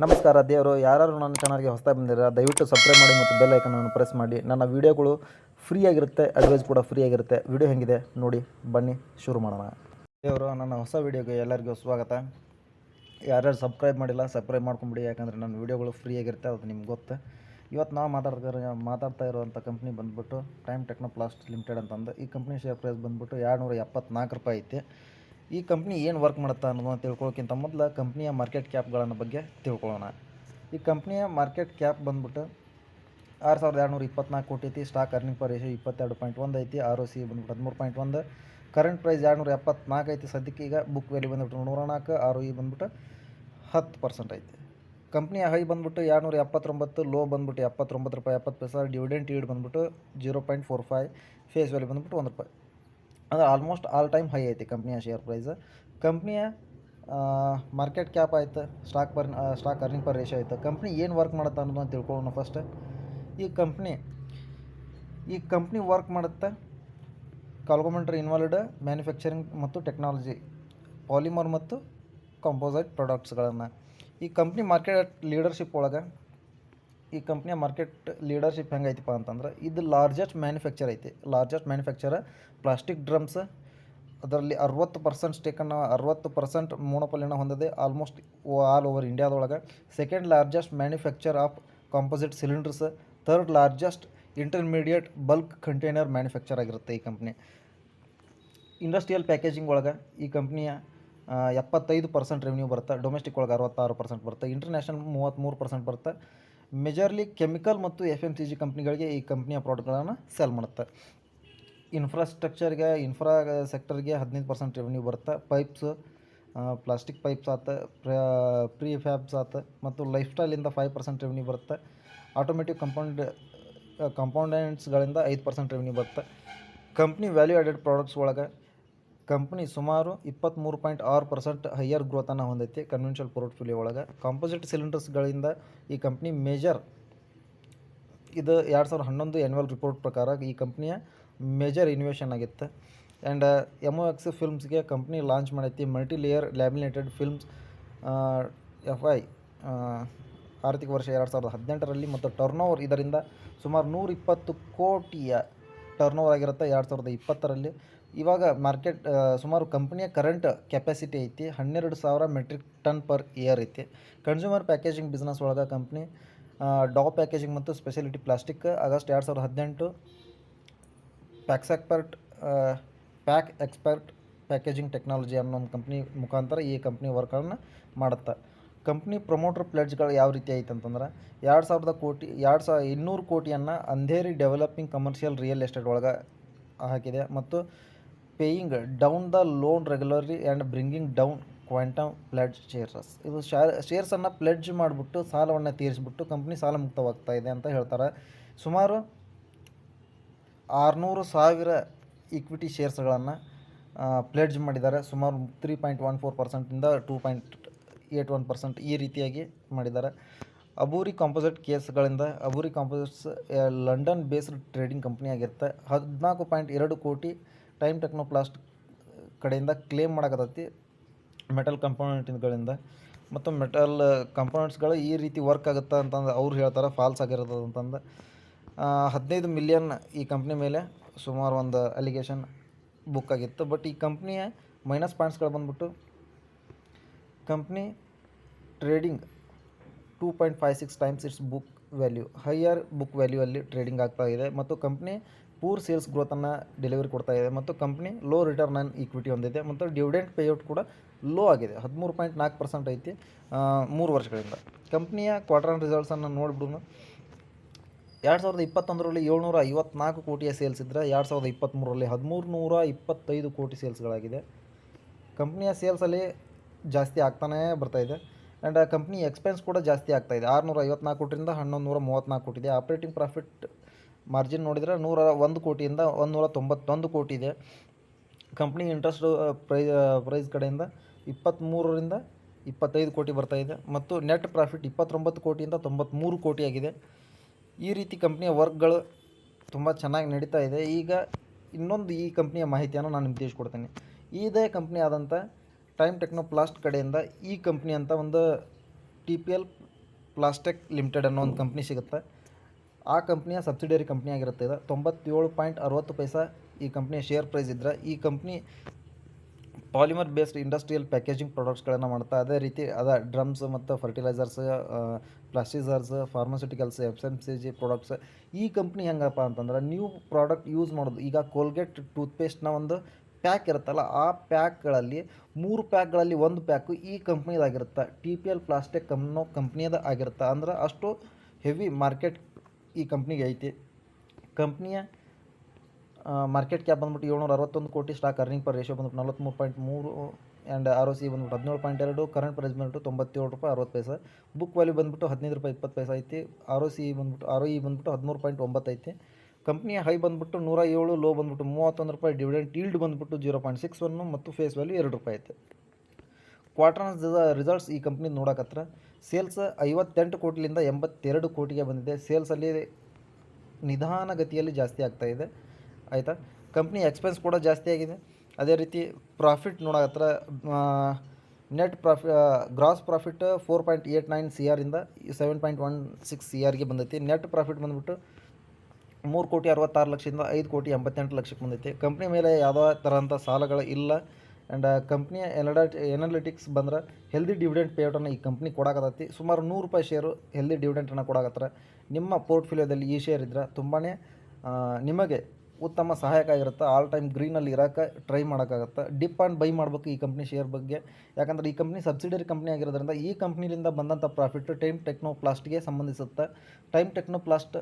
ನಮಸ್ಕಾರ ದೇವರು ಯಾರು ನನ್ನ ಚಾನಲ್ಗೆ ಹೊಸದಾಗಿ ಬಂದಿರ ದಯವಿಟ್ಟು ಸಬ್ಸ್ಕ್ರೈಬ್ ಮಾಡಿ ಮತ್ತು ಬೆಲ್ ಐಕನನ್ನು ಪ್ರೆಸ್ ಮಾಡಿ. ನನ್ನ ವೀಡಿಯೋಗಳು ಫ್ರೀ ಆಗಿರುತ್ತೆ, ಅಡ್ವೈಸ್ ಕೂಡ ಫ್ರೀ ಆಗಿರುತ್ತೆ. ವಿಡಿಯೋ ಹೆಂಗಿದೆ ನೋಡಿ, ಬನ್ನಿ ಶುರು ಮಾಡೋಣ. ದೇವರು ನನ್ನ ಹೊಸ ವೀಡಿಯೋಗೆ ಎಲ್ಲರಿಗೂ ಸ್ವಾಗತ. ಯಾರ್ಯಾರು ಸಬ್ಸ್ಕ್ರೈಬ್ ಮಾಡಿಲ್ಲ ಸಬ್ಸ್ಕ್ರೈಬ್ ಮಾಡ್ಕೊಂಬಿಡಿ, ಯಾಕಂದರೆ ನನ್ನ ವೀಡಿಯೋಗಳು ಫ್ರೀ ಆಗಿರುತ್ತೆ, ಅದು ನಿಮ್ಗೆ ಗೊತ್ತು. ಇವತ್ತು ನಾವು ಮಾತಾಡ್ತಾ ಇರುವಂಥ ಕಂಪ್ನಿ ಬಂದುಬಿಟ್ಟು ಟೈಮ್ ಟೆಕ್ನೋಪ್ಲಾಸ್ಟ್ ಲಿಮಿಟೆಡ್ ಅಂತಂದು. ಈ ಕಂಪ್ನಿ ಶೇರ್ ಪ್ರೈಸ್ ಬಂದುಬಿಟ್ಟು 274 ರೂಪಾಯಿ ಐತಿ. ಈ ಕಂಪ್ನಿ ಏನು ವರ್ಕ್ ಮಾಡುತ್ತಾ ಅನ್ನೋದನ್ನು ತಿಳ್ಕೊಳ್ಳೋಕ್ಕಿಂತ ಮೊದಲು ಕಂಪ್ನಿಯ ಮಾರ್ಕೆಟ್ ಕ್ಯಾಪ್ಗಳನ್ನು ಬಗ್ಗೆ ತಿಳ್ಕೊಳ್ಳೋಣ. ಈ ಕಂಪ್ನಿಯ ಮಾರ್ಕೆಟ್ ಕ್ಯಾಪ್ ಬಂದುಬಿಟ್ಟು 6224 ಕೋಟಿ ಐತಿ. ಸ್ಟಾಕ್ ಅರ್ನಿಂಗ್ ಪರ್ ರೇಷಿಯೋ 22.1 ಐತಿ. ROC ಬಂದುಬಿಟ್ಟು 13.1. ಕರೆಂಟ್ ಪ್ರೈಸ್ 274 ಐತಿ ಸದ್ಯಕ್ಕೆ. ಈಗ ಬುಕ್ ವ್ಯಾಲ್ಯೂ ಬಂದುಬಿಟ್ಟು 104. ROE ಬಂದುಬಿಟ್ಟು 10% ಐತಿ. ಕಂಪ್ನಿಯ ಹೈ ಬಂದುಬಿಟ್ಟು 279, ಲೋ ಬಂದುಬಿಟ್ಟು 79 ರೂಪಾಯಿ 70 ಪೈಸೆ. ಡಿವಿಡೆಂಟ್ ಈಲ್ಡ್ ಬಂದುಬಿಟ್ಟು 0.45. ಫೇಸ್ ವ್ಯಾಲ್ಯೂ ಬಂದುಬಿಟ್ಟು 1 ರೂಪಾಯಿ. ಅಂದರೆ ಆಲ್ಮೋಸ್ಟ್ ಆಲ್ ಟೈಮ್ ಹೈ ಐತಿ ಕಂಪ್ನಿಯ ಶೇರ್ ಪ್ರೈಸ್. ಕಂಪ್ನಿಯ ಮಾರ್ಕೆಟ್ ಕ್ಯಾಪ್ ಆಯಿತು, ಸ್ಟಾಕ್ ಅರ್ನಿಂಗ್ ಪರ್ ರೇಷಿಯೋ ಆಯಿತು. ಕಂಪ್ನಿ ಏನು ವರ್ಕ್ ಮಾಡುತ್ತೆ ಅನ್ನೋದನ್ನು ತಿಳ್ಕೊಳ್ಳೋಣ ಫಸ್ಟ್. ಈ ಕಂಪ್ನಿ ವರ್ಕ್ ಮಾಡುತ್ತೆ ಕಾಲ್ಗೊಮೆಂಟ್ರಿ ಇನ್ವಾಲ್ವ್ಡ್ ಮ್ಯಾನುಫ್ಯಾಕ್ಚರಿಂಗ್ ಮತ್ತು ಟೆಕ್ನಾಲಜಿ, ಪಾಲಿಮರ್ ಮತ್ತು ಕಾಂಪೋಸೈಟ್ ಪ್ರಾಡಕ್ಟ್ಸ್ಗಳನ್ನು. ಈ ಕಂಪ್ನಿ ಮಾರ್ಕೆಟ್ ಲೀಡರ್ಶಿಪ್ ಒಳಗೆ ಈ ಕಂಪ್ನಿಯ ಮಾರ್ಕೆಟ್ ಲೀಡರ್ಶಿಪ್ ಹೆಂಗೈತಿಪ್ಪ ಅಂತಂದ್ರೆ, ಇದು ಲಾರ್ಜೆಸ್ಟ್ ಮ್ಯಾನುಫ್ಯಾಕ್ಚರ್ ಪ್ಲಾಸ್ಟಿಕ್ ಡ್ರಮ್ಸ್. ಅದರಲ್ಲಿ 60% ಸ್ಟೇಕನ್ನು 60% ಮೋನೋಪಲಿಯನ್ನು ಹೊಂದಿದೆ ಆಲ್ಮೋಸ್ಟ್ ಆಲ್ ಓವರ್ ಇಂಡಿಯಾದೊಳಗೆ. Second largest manufacture of composite cylinders. Third largest intermediate bulk container manufacture ಆಗಿರುತ್ತೆ ಈ ಕಂಪ್ನಿ. ಇಂಡಸ್ಟ್ರಿಯಲ್ ಪ್ಯಾಕೇಜಿಂಗ್ ಒಳಗೆ ಈ ಕಂಪ್ನಿಯ 75% ರೆವೆನ್ಯೂ ಬರುತ್ತೆ. ಡೊಮೆಸ್ಟಿಕ್ ಒಳಗೆ 66% ಬರುತ್ತೆ. ಇಂಟರ್ನ್ಯಾಷನಲ್ 33% ಬರುತ್ತೆ. ಮೇಜರ್ಲಿ ಕೆಮಿಕಲ್ ಮತ್ತು FMCG ಕಂಪ್ನಿಗಳಿಗೆ ಈ ಕಂಪ್ನಿಯ ಪ್ರಾಡಕ್ಟ್ಗಳನ್ನು ಸೇಲ್ ಮಾಡುತ್ತೆ. ಇನ್ಫ್ರಾ ಸೆಕ್ಟರ್ಗೆ 15% ರೆವೆನ್ಯೂ ಬರುತ್ತೆ. ಪೈಪ್ಸ್, ಪ್ಲಾಸ್ಟಿಕ್ ಪೈಪ್ಸ್ ಆತ, ಪ್ರೀ ಫ್ಯಾಬ್ಸ್ ಆತ, ಮತ್ತು ಲೈಫ್ ಸ್ಟೈಲಿಂದ 5% ರೆವೆನ್ಯೂ ಬರುತ್ತೆ. ಆಟೋಮೇಟಿವ್ ಕಾಂಪೌಂಡೆಂಟ್ಸ್ಗಳಿಂದ 5% ರೆವೆನ್ಯೂ ಬರುತ್ತೆ. ಕಂಪ್ನಿ ವ್ಯಾಲ್ಯೂ ಆ್ಯಡೆಡ್ ಪ್ರಾಡಕ್ಟ್ಸ್ ಒಳಗೆ ಕಂಪ್ನಿ ಸುಮಾರು 23.6% ಹೈಯರ್ ಗ್ರೋತನ್ನು ಹೊಂದೈತಿ ಕನ್ವೆನ್ಷನಲ್ ಪೋರ್ಟ್ಫೋಲಿಯೋ ಒಳಗೆ. ಕಾಂಪೋಸಿಟ್ ಸಿಲಿಂಡರ್ಸ್ಗಳಿಂದ ಈ ಕಂಪ್ನಿ ಇದು 2011 ಆ್ಯನ್ಯುವಲ್ ರಿಪೋರ್ಟ್ ಪ್ರಕಾರ ಈ ಕಂಪ್ನಿಯ ಮೇಜರ್ ಇನ್ವೆಷನ್ ಆಗಿತ್ತು. ಆ್ಯಂಡ್ MOX ಫಿಲ್ಮ್ಸ್ಗೆ ಕಂಪ್ನಿ ಲಾಂಚ್ ಮಾಡೈತಿ multi layer laminated films FY ಆರ್ಥಿಕ ವರ್ಷ 2018ರಲ್ಲಿ. ಮತ್ತು ಟರ್ನೋವರ್ ಇದರಿಂದ ಸುಮಾರು 120 ಕೋಟಿಯ ಟರ್ನೋವರ್ ಆಗಿರುತ್ತೆ 2020ರಲ್ಲಿ. ಇವಾಗ ಸುಮಾರು ಕಂಪ್ನಿಯ ಕರೆಂಟ್ ಕೆಪಾಸಿಟಿ ಐತಿ 12,000 ಮೆಟ್ರಿಕ್ ಟನ್ ಪರ್ ಇಯರ್ ಐತಿ. ಕನ್ಸ್ಯೂಮರ್ ಪ್ಯಾಕೇಜಿಂಗ್ ಬಿಸ್ನೆಸ್ ಒಳಗೆ ಕಂಪ್ನಿ ಡಾ ಪ್ಯಾಕೇಜಿಂಗ್ ಮತ್ತು speciality plastic August 2018 pack expert packaging technology ಅನ್ನೋ ಒಂದು ಕಂಪ್ನಿ ಮುಖಾಂತರ ಈ ಕಂಪ್ನಿ ವರ್ಕನ್ನು ಮಾಡುತ್ತೆ. ಕಂಪ್ನಿ ಪ್ರಮೋಟರ್ ಪ್ಲೆಡ್ಜ್ಗಳು ಯಾವ ರೀತಿ ಐತೆ ಅಂತಂದ್ರೆ 200 ಕೋಟಿಯನ್ನು Andheri developing commercial real estate ಒಳಗೆ ಹಾಕಿದೆ. ಮತ್ತು paying down the loan regularly and bringing down quantum pledge shares. ಇದು ಶೇರ್ಸನ್ನು ಪ್ಲೆಡ್ಜ್ ಮಾಡಿಬಿಟ್ಟು ಸಾಲವನ್ನು ತೀರಿಸಿಬಿಟ್ಟು ಕಂಪ್ನಿ ಸಾಲ ಮುಕ್ತವಾಗ್ತಾ ಇದೆ ಅಂತ ಹೇಳ್ತಾರೆ. ಸುಮಾರು 600,000 ಈಕ್ವಿಟಿ ಶೇರ್ಸ್ಗಳನ್ನು ಪ್ಲೆಡ್ಜ್ ಮಾಡಿದ್ದಾರೆ. ಸುಮಾರು 3.14%ಇಂದ 2.81% ಈ ರೀತಿಯಾಗಿ ಮಾಡಿದ್ದಾರೆ. ಅಬೂರಿ composites London based trading company ಆಗಿರುತ್ತೆ. 14.2 ಕೋಟಿ ಟೈಮ್ ಟೆಕ್ನೋಪ್ಲಾಸ್ಟ್ ಕಡೆಯಿಂದ ಕ್ಲೇಮ್ ಮಾಡಕತ್ತೈತಿ ಮೆಟಲ್ ಕಂಪೋನೆಂಟ್ಗಳಿಂದ. ಮತ್ತು ಮೆಟಲ್ ಕಂಪೋನೆಂಟ್ಸ್ಗಳು ಈ ರೀತಿ ವರ್ಕ್ ಆಗುತ್ತೆ ಅಂತಂದು ಅವ್ರು ಹೇಳ್ತಾರೆ, ಫಾಲ್ಸ್ ಆಗಿರೋದು ಅಂತಂದು. 15 ಮಿಲಿಯನ್ ಈ ಕಂಪ್ನಿ ಮೇಲೆ ಸುಮಾರು ಒಂದು ಅಲಿಗೇಷನ್ ಬುಕ್ ಆಗಿತ್ತು. ಬಟ್ ಈ ಕಂಪ್ನಿಯ ಮೈನಸ್ ಪಾಯಿಂಟ್ಸ್ಗಳು ಬಂದ್ಬಿಟ್ಟು company trading 2.56 times it's book value, higher book value ಅಲ್ಲಿ ಟ್ರೇಡಿಂಗ್ ಆಗ್ತಾ ಇದೆ. ಮತ್ತು ಕಂಪ್ನಿ ಪೂರ್ ಸೇಲ್ಸ್ ಗ್ರೋತನ್ನು ಡೆಲಿವರಿ ಕೊಡ್ತಾ ಇದೆ. ಮತ್ತು company low return on equity ಹೊಂದಿದೆ. ಮತ್ತು ಡಿವಿಡೆಂಟ್ ಪೇಔಟ್ ಕೂಡ ಲೋ ಆಗಿದೆ, 13.4% ಐತಿ 3 ವರ್ಷಗಳಿಂದ. ಕಂಪ್ನಿಯ ಕ್ವಾರ್ಟರ್ ರಿಸಲ್ಟ್ಸನ್ನು ನೋಡಿಬಿಡೋಣ. 2021ರಲ್ಲಿ 754 ಕೋಟಿಯ ಸೇಲ್ಸ್ ಇದ್ದರೆ 2023ರಲ್ಲಿ 1325 ಕೋಟಿ ಸೇಲ್ಸ್ಗಳಾಗಿದೆ. ಕಂಪ್ನಿಯ ಸೇಲ್ಸಲ್ಲಿ ಜಾಸ್ತಿ ಆಗ್ತಾನೇ ಬರ್ತಾಯಿದೆ. ಆ್ಯಂಡ್ ಕಂಪ್ನಿ ಎಕ್ಸ್ಪೆನ್ಸ್ ಕೂಡ ಜಾಸ್ತಿ ಆಗ್ತಾಯಿದೆ. 654 ಕೋಟಿಯಿಂದ 1134 ಕೋಟಿ ಇದೆ. ಆಪ್ರೇಟಿಂಗ್ ಪ್ರಾಫಿಟ್ ಮಾರ್ಜಿನ್ ನೋಡಿದರೆ 101 ಕೋಟಿಯಿಂದ 191 ಕೋಟಿ ಇದೆ. ಕಂಪ್ನಿ ಇಂಟ್ರೆಸ್ಟ್ ಪ್ರೈಸ್ ಕಡೆಯಿಂದ 23ರಿಂದ 25 ಕೋಟಿ ಬರ್ತಾಯಿದೆ. ಮತ್ತು ನೆಟ್ ಪ್ರಾಫಿಟ್ 29 ಕೋಟಿಯಿಂದ 93 ಕೋಟಿ ಆಗಿದೆ. ಈ ರೀತಿ ಕಂಪ್ನಿಯ ವರ್ಕ್ಗಳು ತುಂಬ ಚೆನ್ನಾಗಿ ನಡೀತಾ ಇದೆ. ಈಗ ಇನ್ನೊಂದು ಈ ಕಂಪ್ನಿಯ ಮಾಹಿತಿಯನ್ನು ನಾನು ನಿಮ್ಗೆ ತಿಳಿಸ್ಕೊಡ್ತೀನಿ. ಇದೇ ಕಂಪ್ನಿ ಆದಂಥ ಟೈಮ್ ಟೆಕ್ನೋಪ್ಲಾಸ್ಟ್ ಕಡೆಯಿಂದ ಈ ಕಂಪ್ನಿ ಅಂತ ಒಂದು TPL ಪ್ಲಾಸ್ಟೆಕ್ ಲಿಮಿಟೆಡ್ ಅನ್ನೋ ಒಂದು ಕಂಪ್ನಿ ಸಿಗುತ್ತೆ. ಆ ಕಂಪ್ನಿಯ ಸಬ್ಸಿಡಿಯರಿ ಕಂಪ್ನಿ ಆಗಿರುತ್ತೆ ಇದು. 97.60 ಈ ಕಂಪ್ನಿಯ ಶೇರ್ ಪ್ರೈಸ್ ಇದ್ದರೆ, ಈ company polymer based industrial packaging ಪ್ರಾಡಕ್ಟ್ಸ್ಗಳನ್ನು ಮಾಡ್ತಾ, ಅದೇ ರೀತಿ ಡ್ರಮ್ಸ್ ಮತ್ತು fertilisers, plasticisers, pharmaceuticals, FMCG products. ಈ ಕಂಪ್ನಿ ಹೆಂಗಪ್ಪ ಅಂತಂದ್ರೆ, ನೀವು ಪ್ರಾಡಕ್ಟ್ ಯೂಸ್ ಮಾಡೋದು, ಈಗ ಕೋಲ್ಗೇಟ್ ಟೂತ್ಪೇಸ್ಟ್ನ ಒಂದು ಪ್ಯಾಕ್ ಇರುತ್ತಲ್ಲ, ಆ ಪ್ಯಾಕ್ಗಳಲ್ಲಿ 3 ಪ್ಯಾಕ್ಗಳಲ್ಲಿ 1 ಪ್ಯಾಕು ಈ ಕಂಪ್ನಿದಾಗಿರುತ್ತೆ. TPL ಪ್ಲಾಸ್ಟಿಕ್ ಅನ್ನೋ ಕಂಪ್ನಿಯದ ಆಗಿರುತ್ತೆ. ಅಂದ್ರೆ ಅಷ್ಟು ಹೆವಿ ಮಾರ್ಕೆಟ್ ಈ ಕಂಪ್ನಿಗೆ ಐತಿ. ಕಂಪ್ನಿಯ ಮಾರ್ಕೆಟ್ ಕ್ಯಾಪ್ ಬಂದ್ಬಿಟ್ಟು 761 ಕೋಟಿ, ಸ್ಟಾಕ್ ಅರ್ನಿಂಗ್ ಪರ್ ರೇಷಿಯೋ ಬಂದ್ಬಿಟ್ಟು 43.3 ಆ್ಯಂಡ್ ROC ಬಂದ್ಬಿಟ್ಟು 17.2, ಕರೆಂಟ್ ಪ್ರೈಸ್ ಬಂದ್ಬಿಟ್ಟು ₹97.60, ಬುಕ್ ವ್ಯಾಲ್ಯೂ ಬಂದ್ಬಿಟ್ಟು ₹15.20 ಐತಿ. ROE ಬಂದ್ಬಿಟ್ಟು 13.9 ಐತಿ. ಕಂಪ್ನಿಯ ಹೈ ಬಂದ್ಬಿಟ್ಟು 107, ಲೋ ಬಂದ್ಬಿಟ್ಟು ₹31. ಡಿವಿಡೆಂಟ್ ಈಲ್ಡ್ ಬಂದ್ಬಿಟ್ಟು 0.61 ಮತ್ತು ಫೇಸ್ ವ್ಯಾಲ್ಯೂ ₹2 ಐತೆ. ಕ್ವಾರ್ಟರ್ನ ರಿಸಲ್ಟ್ಸ್ ಈ ಕಂಪ್ನಿ ನೋಡಕತ್ರ, ಸೇಲ್ಸ್ 58 ಕೋಟಿಲಿಂದ 82 ಕೋಟಿಗೆ ಬಂದಿದೆ. ಸೇಲ್ಸಲ್ಲಿ ನಿಧಾನಗತಿಯಲ್ಲಿ ಜಾಸ್ತಿ ಆಗ್ತಾಯಿದೆ, ಆಯಿತಾ. ಕಂಪ್ನಿ ಎಕ್ಸ್ಪೆನ್ಸ್ ಕೂಡ ಜಾಸ್ತಿ ಆಗಿದೆ. ಅದೇ ರೀತಿ ಪ್ರಾಫಿಟ್ ನೋಡಕತ್ರ, ಗ್ರಾಸ್ ಪ್ರಾಫಿಟ್ 4.89 CR ಇಂದ 7.16 CRಗೆ ಬಂದೈತಿ. ನೆಟ್ ಪ್ರಾಫಿಟ್ ಬಂದ್ಬಿಟ್ಟು 3,66,00,000 5 ಕೋಟಿ 88 ಲಕ್ಷಕ್ಕೆ ಬಂದೈತಿ. ಕಂಪ್ನಿ ಮೇಲೆ ಯಾವುದೇ ಥರಂಥ ಸಾಲಗಳು ಇಲ್ಲ. ಆ್ಯಂಡ್ ಕಂಪ್ನಿಯ ಎನಾಲಿಟಿಕ್ಸ್ ಬಂದ್ರೆ ಹೆಲ್ದಿ ಡಿವಿಡೆಂಟ್ ಪೇಔಟನ್ನು ಈ ಕಂಪ್ನಿ ಕೊಡಾಕತ್ತೈತಿ. ಸುಮಾರು ₹100 ಶೇರು ಹೆಲ್ದಿ ಡಿವಿಡೆಂಟನ್ನು ಕೊಡಾಕತ್ತರ. ನಿಮ್ಮ ಪೋರ್ಟ್ಫೋಲಿಯೋದಲ್ಲಿ ಈ ಶೇರ್ ಇದ್ದರೆ ತುಂಬಾ ನಿಮಗೆ ಉತ್ತಮ ಸಹಾಯಕ ಆಗಿರುತ್ತೆ. ಆಲ್ ಟೈಮ್ ಗ್ರೀನಲ್ಲಿ ಇರೋಕ್ಕೆ ಟ್ರೈ ಮಾಡೋಕ್ಕಾಗತ್ತೆ. ಡಿಪ್ ಆ್ಯಂಡ್ ಬೈ ಮಾಡಬೇಕು ಈ ಕಂಪ್ನಿ ಶೇರ್ ಬಗ್ಗೆ. ಯಾಕಂದರೆ ಈ ಕಂಪ್ನಿ ಸಬ್ಸಿಡರಿ ಕಂಪ್ನಿ ಆಗಿರೋದ್ರಿಂದ ಈ ಕಂಪ್ನಿಲಿಂದ ಬಂದಂಥ ಪ್ರಾಫಿಟ್ ಟೈಮ್ ಟೆಕ್ನೋಪ್ಲಾಸ್ಟ್ಗೆ ಸಂಬಂಧಿಸುತ್ತೆ. ಟೈಮ್ ಟೆಕ್ನೋಪ್ಲಾಸ್ಟ್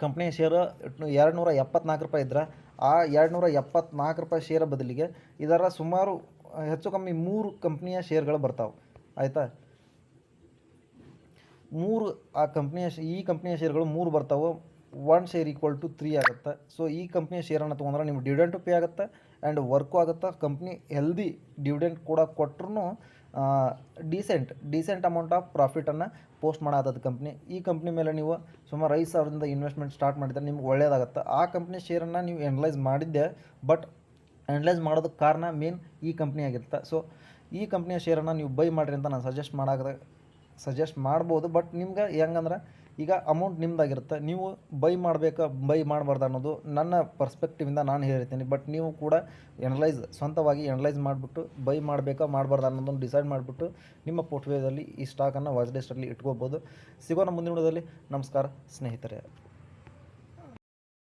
ಕಂಪ್ನಿಯ ಶೇರು ₹274 ಇದ್ದರೆ, ಆ ₹274 ಶೇರ ಬದಲಿಗೆ ಇದರ ಸುಮಾರು ಹೆಚ್ಚು ಕಮ್ಮಿ 3 ಕಂಪ್ನಿಯ ಶೇರ್ಗಳು ಬರ್ತಾವೆ, ಆಯಿತಾ. ಈ ಕಂಪ್ನಿಯ ಶೇರ್ಗಳು 3 ಬರ್ತಾವೆ. 1 ಶೇರ್ ಈಕ್ವಲ್ ಟು 3 ಆಗುತ್ತೆ. ಸೊ ಈ ಕಂಪ್ನಿಯ ಶೇರನ್ನು ತೊಗೊಂಡ್ರೆ ನಿಮ್ಗೆ ಡಿವಿಡೆಂಟು ಪೇ ಆಗುತ್ತೆ ಆ್ಯಂಡ್ ವರ್ಕು ಆಗುತ್ತೆ. ಕಂಪ್ನಿ ಹೆಲ್ದಿ ಡಿವಿಡೆಂಟ್ ಕೂಡ ಕೊಟ್ಟರು ಡೀಸೆಂಟ್ ಅಮೌಂಟ್ ಆಫ್ ಪ್ರಾಫಿಟನ್ನು ಪೋಸ್ಟ್ ಮಾಡಾತದ ಕಂಪ್ನಿ. ಈ ಕಂಪ್ನಿ ಮೇಲೆ ನೀವು ಸುಮಾರು 5,000ದಿಂದ ಇನ್ವೆಸ್ಟ್ಮೆಂಟ್ ಸ್ಟಾರ್ಟ್ ಮಾಡಿದರೆ ನಿಮ್ಗೆ ಒಳ್ಳೆಯದಾಗುತ್ತೆ. ಆ ಕಂಪ್ನಿ ಶೇರನ್ನು ನೀವು ಎನಲೈಸ್ ಮಾಡಿದ್ದೆ, ಬಟ್ ಎನಲೈಸ್ ಮಾಡೋದಕ್ಕೆ ಕಾರಣ ಮೇನ್ ಈ ಕಂಪ್ನಿ ಆಗಿರುತ್ತೆ. ಸೊ ಈ ಕಂಪ್ನಿಯ ಶೇರನ್ನು ನೀವು ಬೈ ಮಾಡಿರಿ ಅಂತ ನಾನು ಸಜೆಸ್ಟ್ ಮಾಡ್ಬೋದು. ಬಟ್ ನಿಮ್ಗೆ ಹೆಂಗಂದ್ರೆ, ಈಗ ಅಮೌಂಟ್ ನಿಮ್ಮದಾಗಿರುತ್ತೆ, ನೀವು ಬೈ ಮಾಡಬಾರ್ದು ಅನ್ನೋದು ನನ್ನ ಪರ್ಸ್ಪೆಕ್ಟಿವಿಂದ ನಾನು ಹೇಳ್ತೀನಿ. ಬಟ್ ನೀವು ಕೂಡ ಸ್ವಂತವಾಗಿ ಎನಲೈಸ್ ಮಾಡಿಬಿಟ್ಟು ಬೈ ಮಾಡಬೇಕಾ ಮಾಡಬಾರ್ದು ಅನ್ನೋದನ್ನು ಡಿಸೈಡ್ ಮಾಡಿಬಿಟ್ಟು ನಿಮ್ಮ ಪೋರ್ಟ್ಫೋಲಿಯೋದಲ್ಲಿ ಈ ಸ್ಟಾಕನ್ನು ವಾಚ್ ಲಿಸ್ಟಲ್ಲಿ ಇಟ್ಕೋಬೋದು. ಸಿಗೋಣ ಮುಂದಿನ ವಿಡಿಯೋದಲ್ಲಿ. ನಮಸ್ಕಾರ ಸ್ನೇಹಿತರೆ.